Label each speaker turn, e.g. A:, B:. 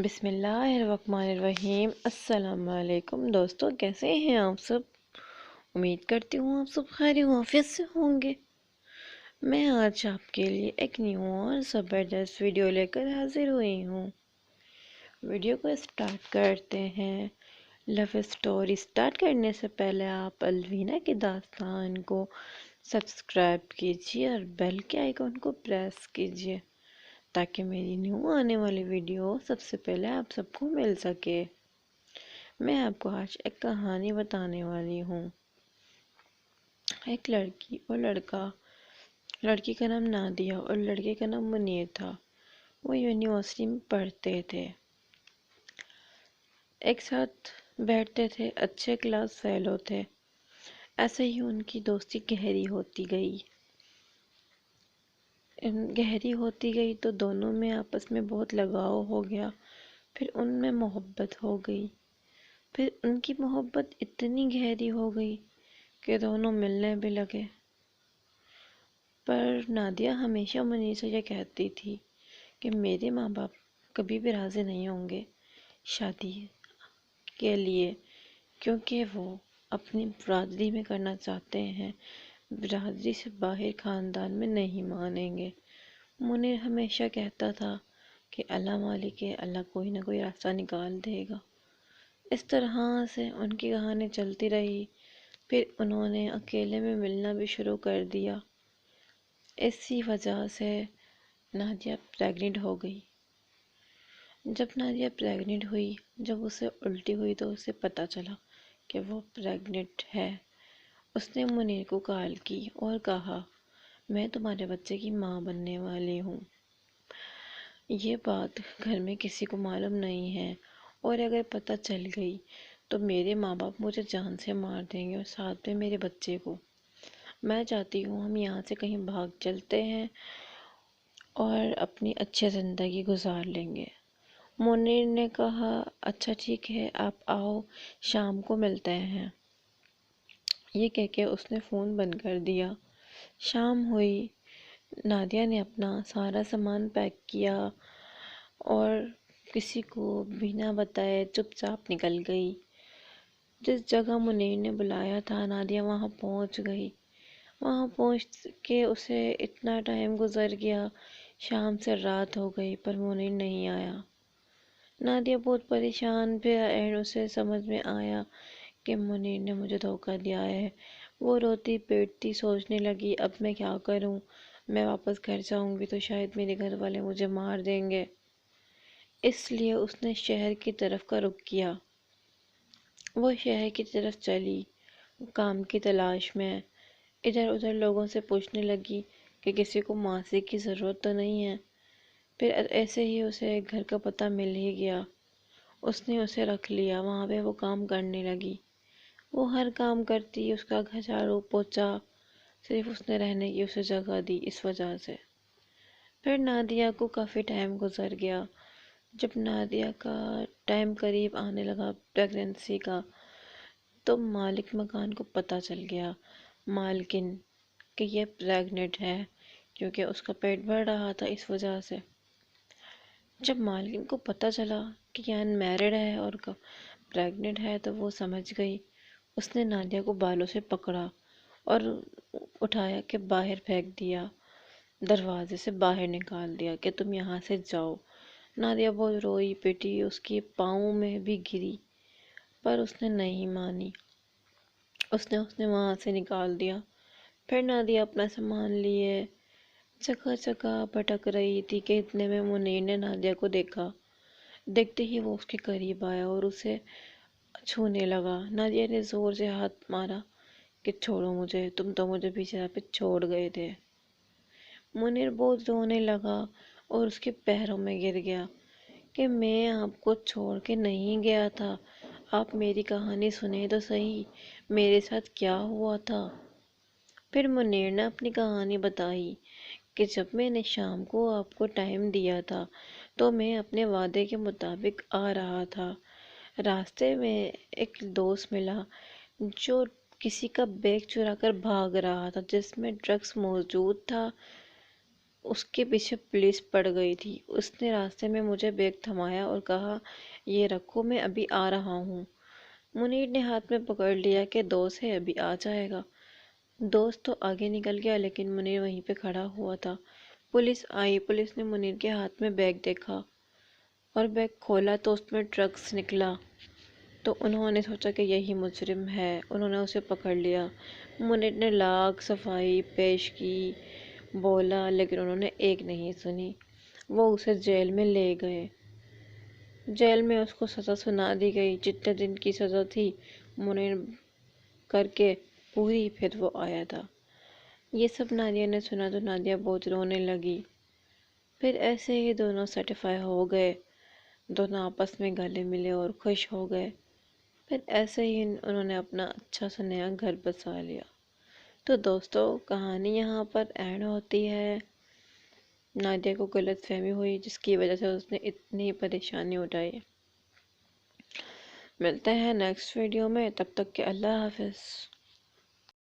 A: بسم اللہ الرحمن الرحیم۔ السلام علیکم دوستو، کیسے ہیں آپ سب؟ امید کرتی ہوں آپ سب خیر عافیت سے ہوں گے۔ میں آج آپ کے لیے ایک نیو اور زبردست ویڈیو لے کر حاضر ہوئی ہوں۔ ویڈیو کو سٹارٹ کرتے ہیں۔ لو سٹوری سٹارٹ کرنے سے پہلے آپ الوینا کی داستان کو سبسکرائب کیجیے اور بیل کے آئیکن کو پریس کیجیے تاکہ میری نیو آنے والی ویڈیو سب سے پہلے آپ سب کو مل سکے۔ میں آپ کو آج ایک کہانی بتانے والی ہوں۔ ایک لڑکی اور لڑکا، لڑکی کا نام نادیہ اور لڑکے کا نام منیر تھا۔ وہ یونیورسٹی میں پڑھتے تھے، ایک ساتھ بیٹھتے تھے، اچھے کلاس فیلو تھے۔ ایسے ہی ان کی دوستی گہری ہوتی گئی تو دونوں میں آپس میں بہت لگاؤ ہو گیا۔ پھر ان میں محبت ہو گئی۔ پھر ان کی محبت اتنی گہری ہو گئی کہ دونوں ملنے بھی لگے۔ پر نادیہ ہمیشہ منیر سے یہ کہتی تھی کہ میرے ماں باپ کبھی بھی راضی نہیں ہوں گے شادی کے لیے، کیونکہ وہ اپنی برادری میں کرنا چاہتے ہیں، برادری سے باہر خاندان میں نہیں مانیں گے۔ منیر ہمیشہ کہتا تھا کہ اللہ مالک ہے، اللہ کوئی نہ کوئی راستہ نکال دے گا۔ اس طرح سے ان کی کہانی چلتی رہی۔ پھر انہوں نے اکیلے میں ملنا بھی شروع کر دیا۔ اسی وجہ سے نادیہ پریگننٹ ہو گئی۔ جب نادیہ پریگننٹ ہوئی، جب اسے الٹی ہوئی تو اسے پتہ چلا کہ وہ پریگننٹ ہے۔ اس نے منیر کو کال کی اور کہا، میں تمہارے بچے کی ماں بننے والی ہوں۔ یہ بات گھر میں کسی کو معلوم نہیں ہے، اور اگر پتہ چل گئی تو میرے ماں باپ مجھے جان سے مار دیں گے اور ساتھ میں میرے بچے کو۔ میں چاہتی ہوں ہم یہاں سے کہیں بھاگ چلتے ہیں اور اپنی اچھی زندگی گزار لیں گے۔ منیر نے کہا، اچھا ٹھیک ہے، آپ آؤ، شام کو ملتے ہیں۔ یہ کہہ کے اس نے فون بند کر دیا۔ شام ہوئی، نادیہ نے اپنا سارا سامان پیک کیا اور کسی کو بنا بتائے چپ چاپ نکل گئی۔ جس جگہ منیر نے بلایا تھا نادیہ وہاں پہنچ گئی۔ وہاں پہنچ کے اسے اتنا ٹائم گزر گیا، شام سے رات ہو گئی پر منیر نہیں آیا۔ نادیہ بہت پریشان، پھر اسے سمجھ میں آیا کہ منیر نے مجھے دھوکہ دیا ہے۔ وہ روتی پیٹتی سوچنے لگی، اب میں کیا کروں؟ میں واپس گھر جاؤں گی تو شاید میرے گھر والے مجھے مار دیں گے۔ اس لیے اس نے شہر کی طرف کا رخ کیا۔ وہ شہر کی طرف چلی کام کی تلاش میں۔ ادھر ادھر لوگوں سے پوچھنے لگی کہ کسی کو ماسی کی ضرورت تو نہیں ہے۔ پھر ایسے ہی اسے ایک گھر کا پتہ مل ہی گیا۔ اس نے اسے رکھ لیا، وہاں پہ وہ کام کرنے لگی۔ وہ ہر کام کرتی، اس کا گھر جھاڑو پوچھا، صرف اس نے رہنے کی اسے جگہ دی اس وجہ سے۔ پھر نادیہ کو کافی ٹائم گزر گیا۔ جب نادیہ کا ٹائم قریب آنے لگا پریگننسی کا، تو مالک مکان کو پتہ چل گیا، مالکن، کہ یہ پریگننٹ ہے، کیونکہ اس کا پیٹ بڑھ رہا تھا اس وجہ سے۔ جب مالکن کو پتہ چلا کہ یہ ان میرڈ ہے اور پریگننٹ ہے تو وہ سمجھ گئی۔ اس نے نادیہ کو بالوں سے پکڑا اور اٹھایا کہ باہر پھینک دیا، دروازے سے باہر نکال دیا کہ تم یہاں سے جاؤ۔ نادیہ بہت روئی پٹی، اس کی پاؤں میں بھی گری، پر اس نے نہیں مانی۔ اس نے وہاں سے نکال دیا۔ پھر نادیہ اپنا سامان لیے جگہ جگہ بھٹک رہی تھی کہ اتنے میں منیر نے نادیہ کو دیکھا۔ دیکھتے ہی وہ اس کے قریب آیا اور اسے چھونے لگا۔ نادیہ نے زور سے ہاتھ مارا کہ چھوڑو مجھے، تم تو مجھے پیچھے پہ چھوڑ گئے تھے۔ منیر بہت رونے لگا اور اس کے پیروں میں گر گیا کہ میں آپ کو چھوڑ کے نہیں گیا تھا، آپ میری کہانی سنیں تو صحیح، میرے ساتھ کیا ہوا تھا۔ پھر منیر نے اپنی کہانی بتائی کہ جب میں نے شام کو آپ کو ٹائم دیا تھا تو میں اپنے وعدے کے مطابق آ رہا تھا۔ راستے میں ایک دوست ملا جو کسی کا بیگ چرا کر بھاگ رہا تھا جس میں ڈرگس موجود تھا۔ اس کے پیچھے پولیس پڑ گئی تھی۔ اس نے راستے میں مجھے بیگ تھمایا اور کہا یہ رکھو، میں ابھی آ رہا ہوں۔ منیر نے ہاتھ میں پکڑ لیا کہ دوست ہے، ابھی آ جائے گا۔ دوست تو آگے نکل گیا لیکن منیر وہیں پہ کھڑا ہوا تھا۔ پولیس آئی، پولیس نے منیر کے ہاتھ میں بیگ دیکھا اور بیگ کھولا تو اس میں ڈرگس نکلا۔ تو انہوں نے سوچا کہ یہی مجرم ہے، انہوں نے اسے پکڑ لیا۔ منیر نے لاکھ صفائی پیش کی، بولا، لیکن انہوں نے ایک نہیں سنی۔ وہ اسے جیل میں لے گئے۔ جیل میں اس کو سزا سنا دی گئی، جتنے دن کی سزا تھی منیر کر کے پوری، پھر وہ آیا تھا۔ یہ سب نادیہ نے سنا تو نادیہ بہت رونے لگی۔ پھر ایسے ہی دونوں سیٹیفائی ہو گئے، دونوں آپس میں گلے ملے اور خوش ہو گئے۔ پھر ایسے ہی انہوں نے اپنا اچھا سا نیا گھر بسا لیا۔ تو دوستو کہانی یہاں پر اینڈ ہوتی ہے۔ نادیہ کو غلط فہمی ہوئی جس کی وجہ سے اس نے اتنی پریشانی اٹھائی۔ ملتے ہیں نیکسٹ ویڈیو میں، تب تک کہ اللہ حافظ۔